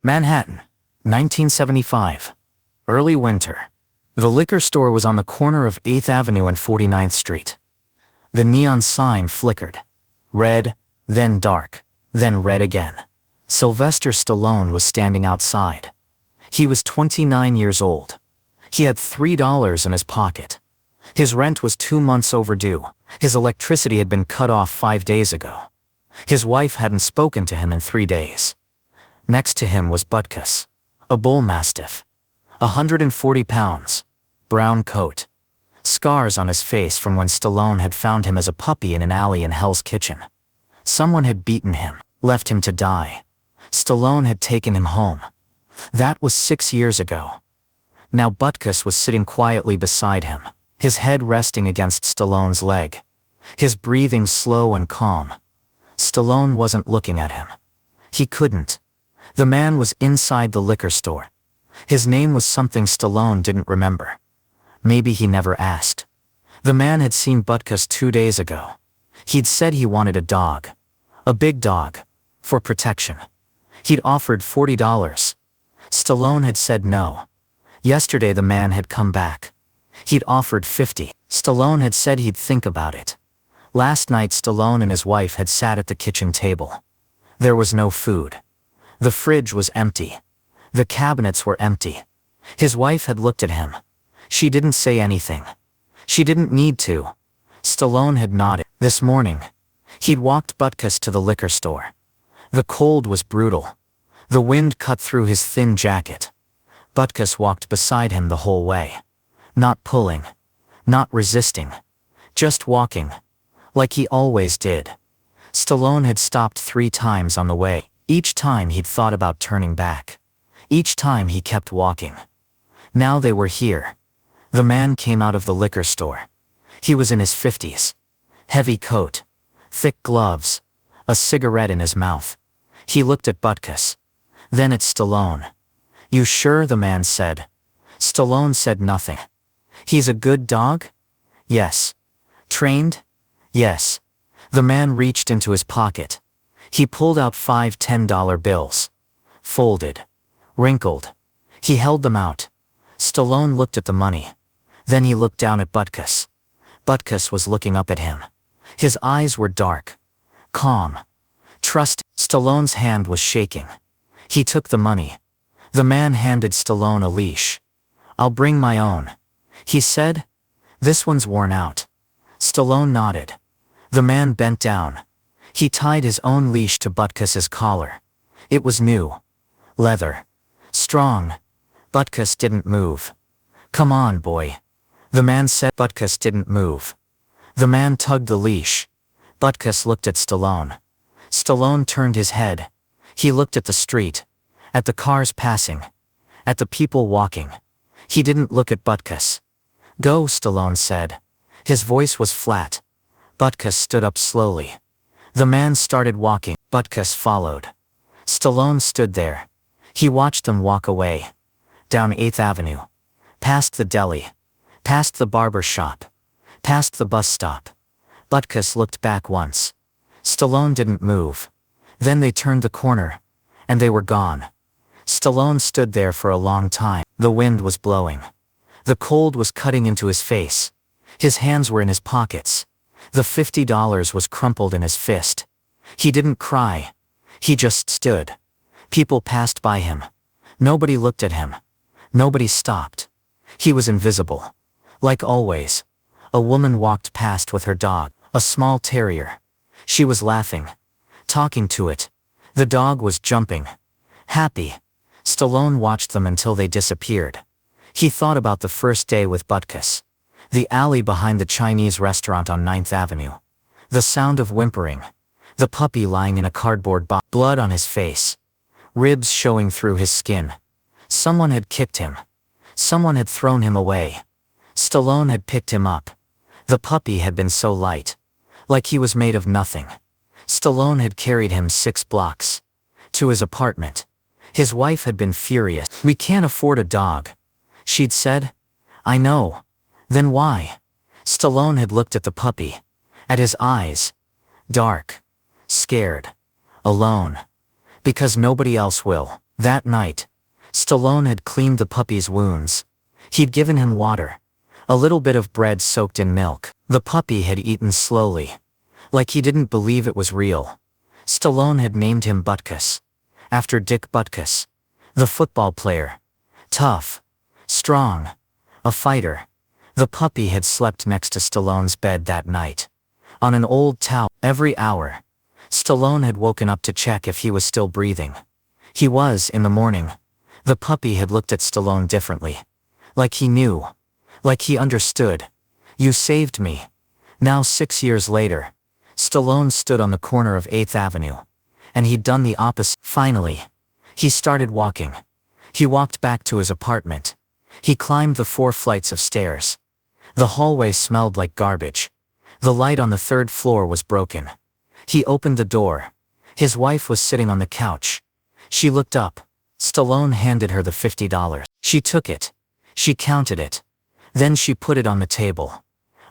Manhattan, 1975. Early winter. The liquor store was on the corner of 8th Avenue and 49th Street. The neon sign flickered. Red, then dark, then red again. Sylvester Stallone was standing outside. He was 29 years old. He had $3 in his pocket. His rent was 2 months overdue. His electricity had been cut off 5 days ago. His wife hadn't spoken to him in 3 days. Next to him was Butkus, a bull mastiff. 140 pounds, brown coat. Scars on his face from when Stallone had found him as a puppy in an alley in Hell's Kitchen. Someone had beaten him, left him to die. Stallone had taken him home. That was 6 years ago. Now Butkus was sitting quietly beside him, his head resting against Stallone's leg. His breathing slow and calm. Stallone wasn't looking at him. He couldn't. The man was inside the liquor store. His name was something Stallone didn't remember. Maybe he never asked. The man had seen Butkus 2 days ago. He'd said he wanted a dog. A big dog. For protection. He'd offered $40. Stallone had said no. Yesterday the man had come back. He'd offered $50. Stallone had said he'd think about it. Last night Stallone and his wife had sat at the kitchen table. There was no food. The fridge was empty. The cabinets were empty. His wife had looked at him. She didn't say anything. She didn't need to. Stallone had nodded. This morning, he'd walked Butkus to the liquor store. The cold was brutal. The wind cut through his thin jacket. Butkus walked beside him the whole way. Not pulling. Not resisting. Just walking. Like he always did. Stallone had stopped 3 times on the way. Each time he'd thought about turning back. Each time he kept walking. Now they were here. The man came out of the liquor store. He was in his 50s. Heavy coat. Thick gloves. A cigarette in his mouth. He looked at Butkus. Then at Stallone. "You sure?" the man said. Stallone said nothing. "He's a good dog?" "Yes." "Trained?" "Yes." The man reached into his pocket. He pulled out 5 $10 bills. Folded. Wrinkled. He held them out. Stallone looked at the money. Then he looked down at Butkus. Butkus was looking up at him. His eyes were dark. Calm. Trust. Stallone's hand was shaking. He took the money. The man handed Stallone a leash. "I'll bring my own," he said. "This one's worn out." Stallone nodded. The man bent down. He tied his own leash to Butkus's collar. It was new. Leather. Strong. Butkus didn't move. "Come on, boy," the man said. Butkus didn't move. The man tugged the leash. Butkus looked at Stallone. Stallone turned his head. He looked at the street. At the cars passing. At the people walking. He didn't look at Butkus. "Go," Stallone said. His voice was flat. Butkus stood up slowly. The man started walking. Butkus followed. Stallone stood there. He watched them walk away. Down 8th Avenue. Past the deli. Past the barber shop. Past the bus stop. Butkus looked back once. Stallone didn't move. Then they turned the corner. And they were gone. Stallone stood there for a long time. The wind was blowing. The cold was cutting into his face. His hands were in his pockets. The $50 was crumpled in his fist. He didn't cry. He just stood. People passed by him. Nobody looked at him. Nobody stopped. He was invisible. Like always. A woman walked past with her dog, a small terrier. She was laughing. Talking to it. The dog was jumping. Happy. Stallone watched them until they disappeared. He thought about the first day with Butkus. The alley behind the Chinese restaurant on 9th Avenue. The sound of whimpering. The puppy lying in a cardboard box. Blood on his face. Ribs showing through his skin. Someone had kicked him. Someone had thrown him away. Stallone had picked him up. The puppy had been so light. Like he was made of nothing. Stallone had carried him 6 blocks. To his apartment. His wife had been furious. "We can't afford a dog," she'd said. "I know. Then why?" Stallone had looked at the puppy. At his eyes. Dark. Scared. Alone. Because nobody else will. That night, Stallone had cleaned the puppy's wounds. He'd given him water, a little bit of bread soaked in milk. The puppy had eaten slowly, like he didn't believe it was real. Stallone had named him Butkus, after Dick Butkus, the football player. Tough, strong, a fighter. The puppy had slept next to Stallone's bed that night, on an old towel. Every hour, Stallone had woken up to check if he was still breathing. He was. In the morning, the puppy had looked at Stallone differently. Like he knew. Like he understood. You saved me. Now 6 years later, Stallone stood on the corner of 8th Avenue. And he'd done the opposite. Finally, he started walking. He walked back to his apartment. He climbed the 4 flights of stairs. The hallway smelled like garbage. The light on the 3rd floor was broken. He opened the door. His wife was sitting on the couch. She looked up. Stallone handed her the $50. She took it. She counted it. Then she put it on the table.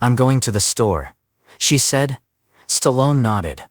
"I'm going to the store," she said. Stallone nodded.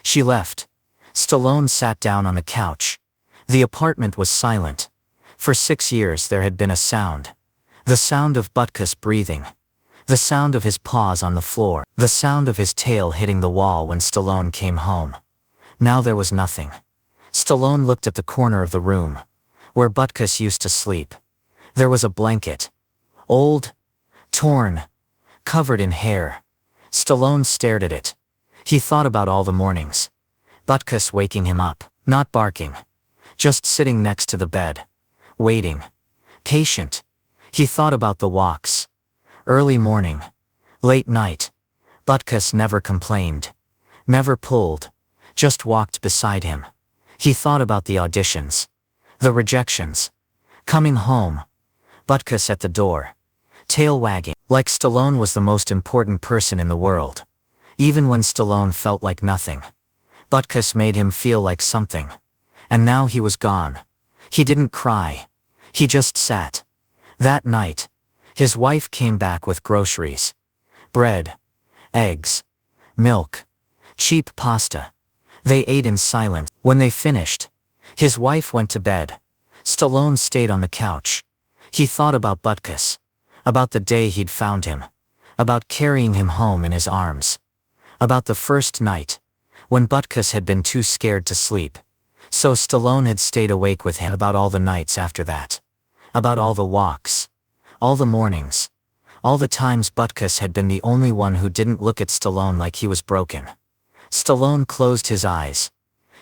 She left. Stallone sat down on the couch. The apartment was silent. For 6 years there had been a sound. The sound of Butkus breathing. The sound of his paws on the floor. The sound of his tail hitting the wall when Stallone came home. Now there was nothing. Stallone looked at the corner of the room, where Butkus used to sleep. There was a blanket. Old, torn, covered in hair. Stallone stared at it. He thought about all the mornings. Butkus waking him up, not barking. Just sitting next to the bed. Waiting. Patient. He thought about the walks. Early morning. Late night. Butkus never complained. Never pulled. Just walked beside him. He thought about the auditions. The rejections. Coming home. Butkus at the door. Tail wagging. Like Stallone was the most important person in the world. Even when Stallone felt like nothing. Butkus made him feel like something. And now he was gone. He didn't cry. He just sat. That night, his wife came back with groceries. Bread. Eggs. Milk. Cheap pasta. They ate in silence. When they finished, his wife went to bed. Stallone stayed on the couch. He thought about Butkus. About the day he'd found him. About carrying him home in his arms. About the first night, when Butkus had been too scared to sleep. So Stallone had stayed awake with him. About all the nights after that. About all the walks. All the mornings. All the times Butkus had been the only one who didn't look at Stallone like he was broken. Stallone closed his eyes.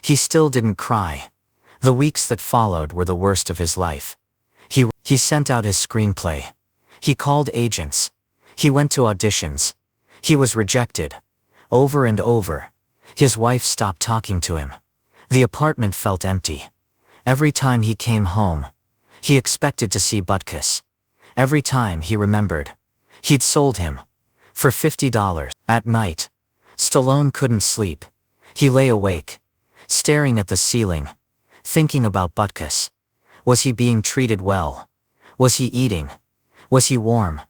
He still didn't cry. The weeks that followed were the worst of his life. He sent out his screenplay. He called agents. He went to auditions. He was rejected. Over and over. His wife stopped talking to him. The apartment felt empty. Every time he came home, he expected to see Butkus. Every time he remembered, he'd sold him. For $50. At night, Stallone couldn't sleep. He lay awake, staring at the ceiling, thinking about Butkus. Was he being treated well? Was he eating? Was he warm?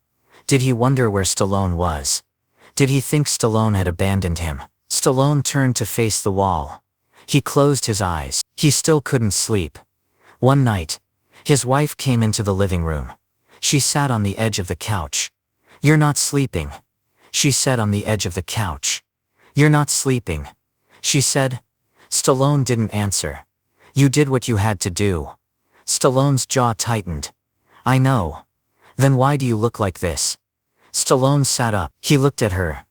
Did he wonder where Stallone was? Did he think Stallone had abandoned him? Stallone turned to face the wall. He closed his eyes. He still couldn't sleep. One night, his wife came into the living room. She sat on the edge of the couch. "You're not sleeping," she said on the edge of the couch. "You're not sleeping," she said. Stallone didn't answer. "You did what you had to do." Stallone's jaw tightened. "I know. Then why do you look like this?" Stallone sat up. He looked at her.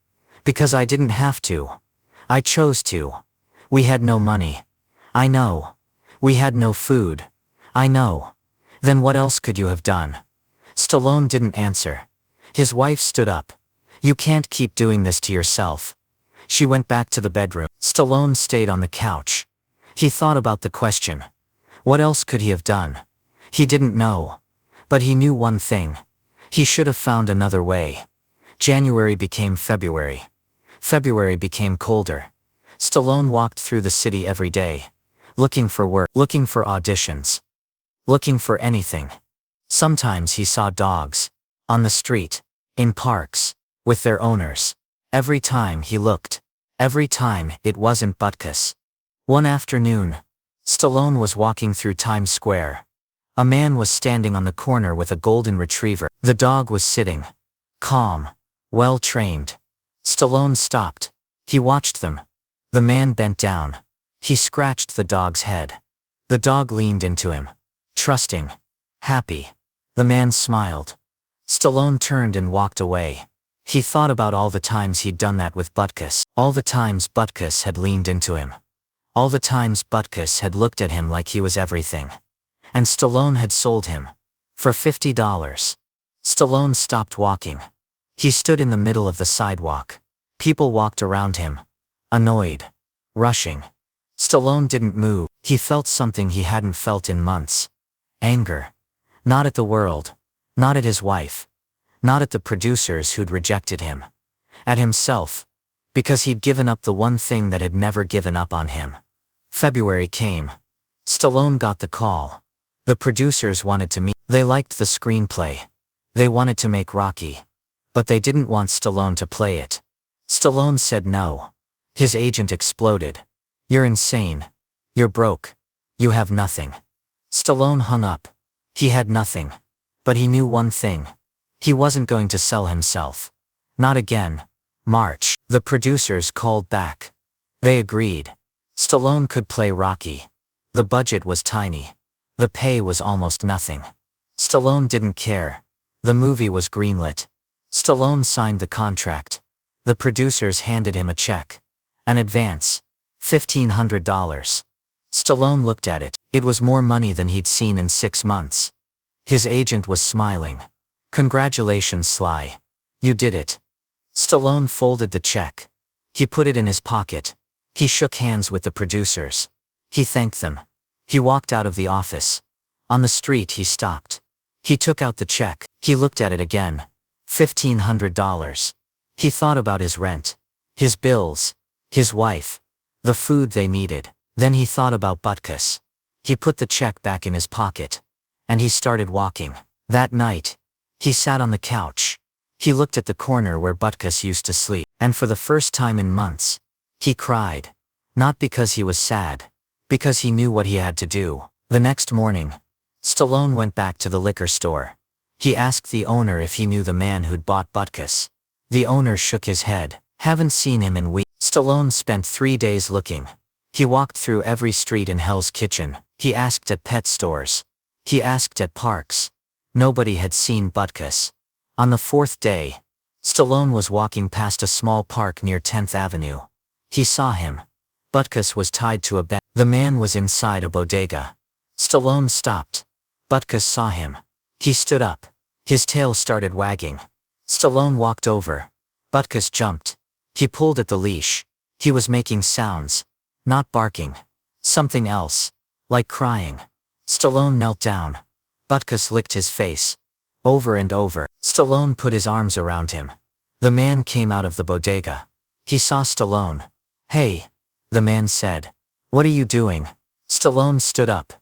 "Because I didn't have to. I chose to. We had no money." "I know. We had no food." "I know. Then what else could you have done?" Stallone didn't answer. His wife stood up. "You can't keep doing this to yourself." She went back to the bedroom. Stallone stayed on the couch. He thought about the question. What else could he have done? He didn't know. But he knew one thing. He should have found another way. January became February. February became colder. Stallone walked through the city every day, looking for work, looking for auditions, looking for anything. Sometimes he saw dogs, on the street, in parks, with their owners. Every time he looked, every time it wasn't Butkus. One afternoon, Stallone was walking through Times Square. A man was standing on the corner with a golden retriever. The dog was sitting. Calm. Well trained. Stallone stopped. He watched them. The man bent down. He scratched the dog's head. The dog leaned into him. Trusting. Happy. The man smiled. Stallone turned and walked away. He thought about all the times he'd done that with Butkus. All the times Butkus had leaned into him. All the times Butkus had looked at him like he was everything. And Stallone had sold him. For $50. Stallone stopped walking. He stood in the middle of the sidewalk. People walked around him. Annoyed. Rushing. Stallone didn't move. He felt something he hadn't felt in months. Anger. Not at the world. Not at his wife. Not at the producers who'd rejected him. At himself. Because he'd given up the one thing that had never given up on him. February came. Stallone got the call. The producers wanted to meet. They liked the screenplay. They wanted to make Rocky. But they didn't want Stallone to play it. Stallone said no. His agent exploded. You're insane. You're broke. You have nothing. Stallone hung up. He had nothing. But he knew one thing. He wasn't going to sell himself. Not again. March. The producers called back. They agreed. Stallone could play Rocky. The budget was tiny. The pay was almost nothing. Stallone didn't care. The movie was greenlit. Stallone signed the contract. The producers handed him a check. An advance. $1,500. Stallone looked at it. It was more money than he'd seen in 6 months. His agent was smiling. Congratulations, Sly. You did it. Stallone folded the check. He put it in his pocket. He shook hands with the producers. He thanked them. He walked out of the office. On the street he stopped. He took out the check. He looked at it again. $1,500. He thought about his rent. His bills. His wife. The food they needed. Then he thought about Butkus. He put the check back in his pocket. And he started walking. That night. He sat on the couch. He looked at the corner where Butkus used to sleep. And for the first time in months. He cried. Not because he was sad. Because he knew what he had to do. The next morning. Stallone went back to the liquor store. He asked the owner if he knew the man who'd bought Butkus. The owner shook his head. Haven't seen him in weeks. Stallone spent 3 days looking. He walked through every street in Hell's Kitchen. He asked at pet stores. He asked at parks. Nobody had seen Butkus. On the 4th day, Stallone was walking past a small park near 10th Avenue. He saw him. Butkus was tied to a bed. The man was inside a bodega. Stallone stopped. Butkus saw him. He stood up. His tail started wagging. Stallone walked over. Butkus jumped. He pulled at the leash. He was making sounds. Not barking. Something else. Like crying. Stallone knelt down. Butkus licked his face. Over and over. Stallone put his arms around him. The man came out of the bodega. He saw Stallone. Hey. The man said. What are you doing? Stallone stood up.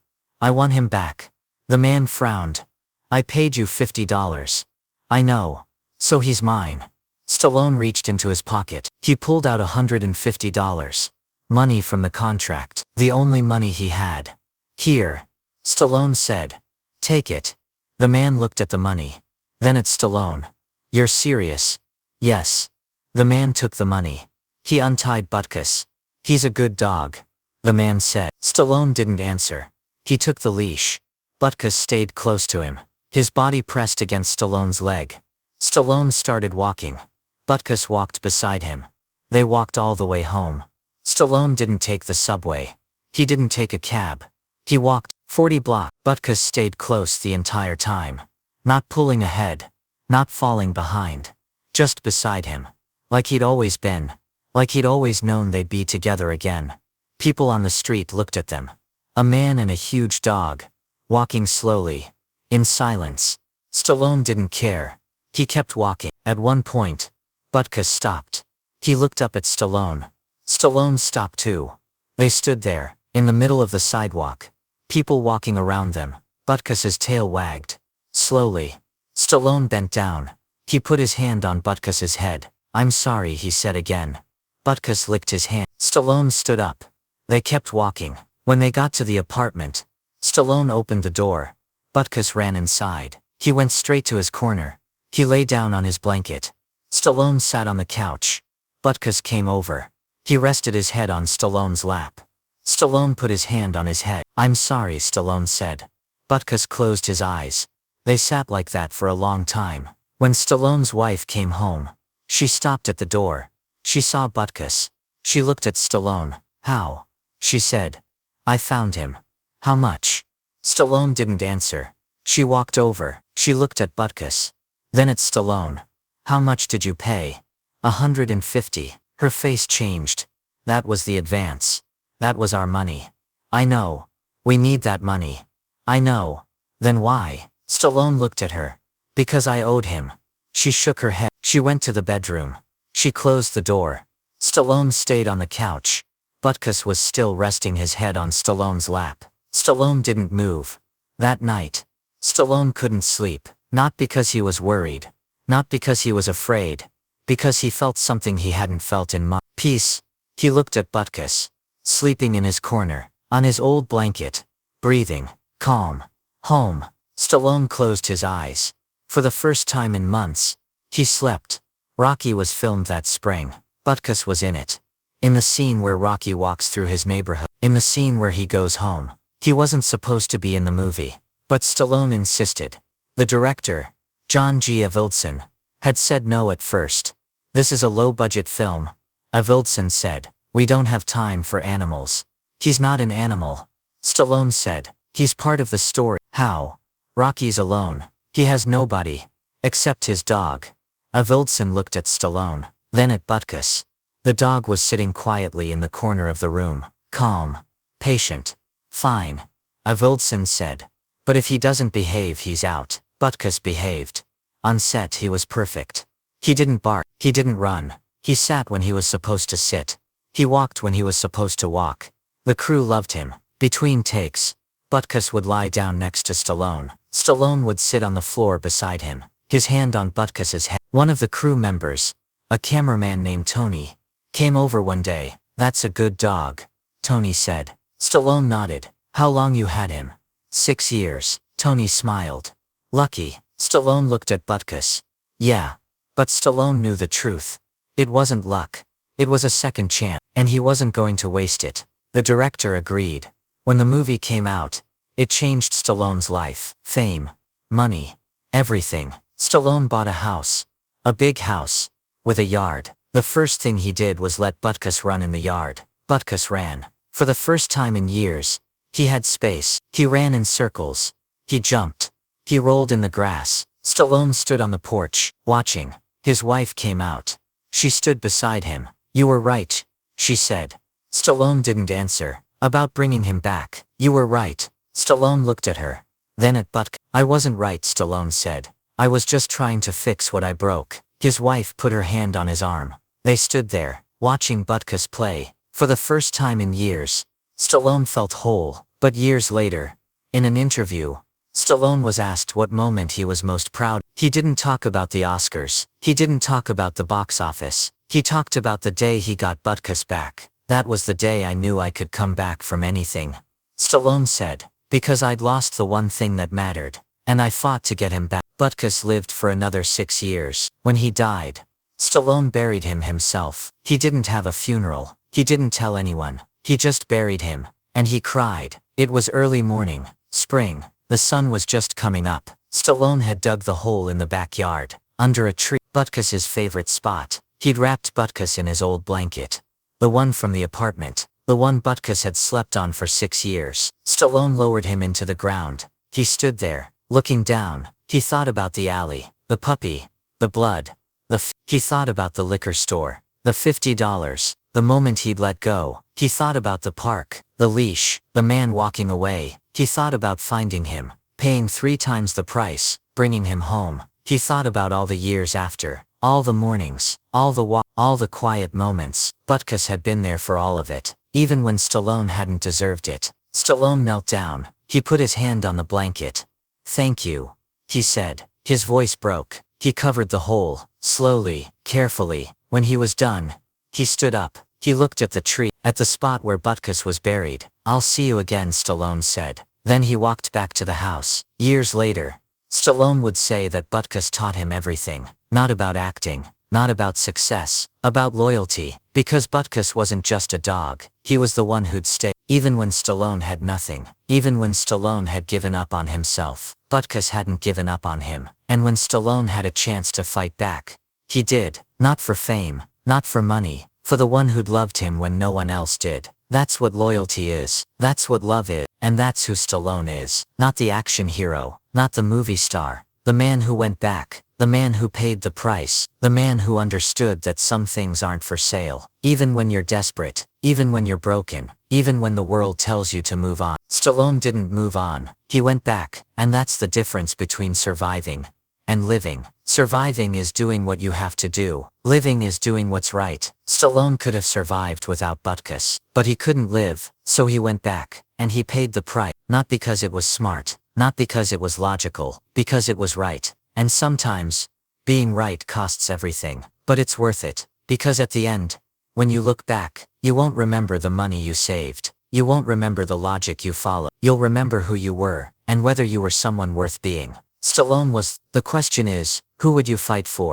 I want him back. The man frowned. I paid you $50. I know. So he's mine. Stallone reached into his pocket. He pulled out $150. Money from the contract. The only money he had. Here. Stallone said. Take it. The man looked at the money. Then at Stallone. You're serious? Yes. The man took the money. He untied Butkus. He's a good dog. The man said. Stallone didn't answer. He took the leash. Butkus stayed close to him. His body pressed against Stallone's leg. Stallone started walking. Butkus walked beside him. They walked all the way home. Stallone didn't take the subway. He didn't take a cab. He walked 40 blocks. Butkus stayed close the entire time. Not pulling ahead. Not falling behind. Just beside him. Like he'd always been. Like he'd always known they'd be together again. People on the street looked at them. A man and a huge dog. Walking slowly. In silence. Stallone didn't care. He kept walking. At one point, Butkus stopped. He looked up at Stallone. Stallone stopped too. They stood there, in the middle of the sidewalk. People walking around them. Butkus's tail wagged. Slowly. Stallone bent down. He put his hand on Butkus's head. I'm sorry, he said again. Butkus licked his hand. Stallone stood up. They kept walking. When they got to the apartment, Stallone opened the door. Butkus ran inside. He went straight to his corner. He lay down on his blanket. Stallone sat on the couch. Butkus came over. He rested his head on Stallone's lap. Stallone put his hand on his head. "I'm sorry," Stallone said. Butkus closed his eyes. They sat like that for a long time. When Stallone's wife came home, she stopped at the door. She saw Butkus. She looked at Stallone. "How?" she said. "I found him." "How much?" Stallone didn't answer. She walked over. She looked at Butkus. Then at Stallone. "How much did you pay?" $150. Her face changed. "That was the advance. That was our money." "I know. We need that money." "I know." "Then why?" Stallone looked at her. "Because I owed him." She shook her head. She went to the bedroom. She closed the door. Stallone stayed on the couch. Butkus was still resting his head on Stallone's lap. Stallone didn't move. That night, Stallone couldn't sleep, not because he was worried, not because he was afraid, because he felt something he hadn't felt in months. Peace. He looked at Butkus, sleeping in his corner, on his old blanket, breathing, calm. Home. Stallone closed his eyes. For the first time in months, he slept. Rocky was filmed that spring. Butkus was in it. In the scene where Rocky walks through his neighborhood. In the scene where he goes home. He wasn't supposed to be in the movie. But Stallone insisted. The director, John G. Avildsen, had said no at first. "This is a low-budget film," Avildsen said. "We don't have time for animals." "He's not an animal," Stallone said. "He's part of the story." "How?" "Rocky's alone. He has nobody. Except his dog." Avildsen looked at Stallone, then at Butkus. The dog was sitting quietly in the corner of the room, calm, patient. "Fine," Avildsen said. "But if he doesn't behave, he's out." Butkus behaved. On set he was perfect. He didn't bark, he didn't run. He sat when he was supposed to sit. He walked when he was supposed to walk. The crew loved him. Between takes, Butkus would lie down next to Stallone. Stallone would sit on the floor beside him, his hand on Butkus's head. One of the crew members, a cameraman named Tony, came over one day. "That's a good dog," Tony said. Stallone nodded. "How long you had him?" 6 years. Tony smiled. "Lucky." Stallone looked at Butkus. "Yeah." But Stallone knew the truth. It wasn't luck. It was a second chance, and he wasn't going to waste it. The director agreed. When the movie came out, it changed Stallone's life. Fame, money, everything. Stallone bought a house. A big house. With a yard. The first thing he did was let Butkus run in the yard. Butkus ran. For the first time in years, he had space. He ran in circles. He jumped. He rolled in the grass. Stallone stood on the porch, watching. His wife came out. She stood beside him. "You were right," she said. Stallone didn't answer. "About bringing him back." "You were right." Stallone looked at her. Then at Butkus. "I wasn't right," Stallone said. "I was just trying to fix what I broke." His wife put her hand on his arm. They stood there, watching Butkus play. For the first time in years, Stallone felt whole. But years later, in an interview, Stallone was asked what moment he was most proud. He didn't talk about the Oscars. He didn't talk about the box office. He talked about the day he got Butkus back. "That was the day I knew I could come back from anything," Stallone said. "Because I'd lost the one thing that mattered. And I fought to get him back." Butkus lived for another 6 years. When he died, Stallone buried him himself. He didn't have a funeral. He didn't tell anyone. He just buried him. And he cried. It was early morning, spring. The sun was just coming up. Stallone had dug the hole in the backyard, under a tree. Butkus's favorite spot. He'd wrapped Butkus in his old blanket. The one from the apartment. The one Butkus had slept on for 6 years. Stallone lowered him into the ground. He stood there, looking down. He thought about the alley, the puppy, the blood, he thought about the liquor store, the $50, the moment he'd let go. He thought about the park, the leash, the man walking away. He thought about finding him, paying 3 times the price, bringing him home. He thought about all the years after, all the mornings, all the quiet moments. Butkus had been there for all of it, even when Stallone hadn't deserved it. Stallone knelt down. He put his hand on the blanket. "Thank you," he said. His voice broke. He covered the hole, slowly, carefully. When he was done, he stood up. He looked at the tree, at the spot where Butkus was buried. "I'll see you again," Stallone said. Then he walked back to the house. Years later, Stallone would say that Butkus taught him everything. Not about acting, not about success, about loyalty. Because Butkus wasn't just a dog, he was the one who'd stay. Even when Stallone had nothing, even when Stallone had given up on himself, Butkus hadn't given up on him. And when Stallone had a chance to fight back, he did. Not for fame, not for money, for the one who'd loved him when no one else did. That's what loyalty is. That's what love is. And that's who Stallone is. Not the action hero, not the movie star. The man who went back. The man who paid the price. The man who understood that some things aren't for sale. Even when you're desperate. Even when you're broken. Even when the world tells you to move on. Stallone didn't move on. He went back. And that's the difference between surviving and living. Surviving is doing what you have to do. Living is doing what's right. Stallone could have survived without Butkus, but he couldn't live, so he went back, and he paid the price. Not because it was smart, not because it was logical, because it was right. And sometimes, being right costs everything, but it's worth it, because at the end, when you look back, you won't remember the money you saved. You won't remember the logic you followed. You'll remember who you were, and whether you were someone worth being. Stallone was. The question is, who would you fight for?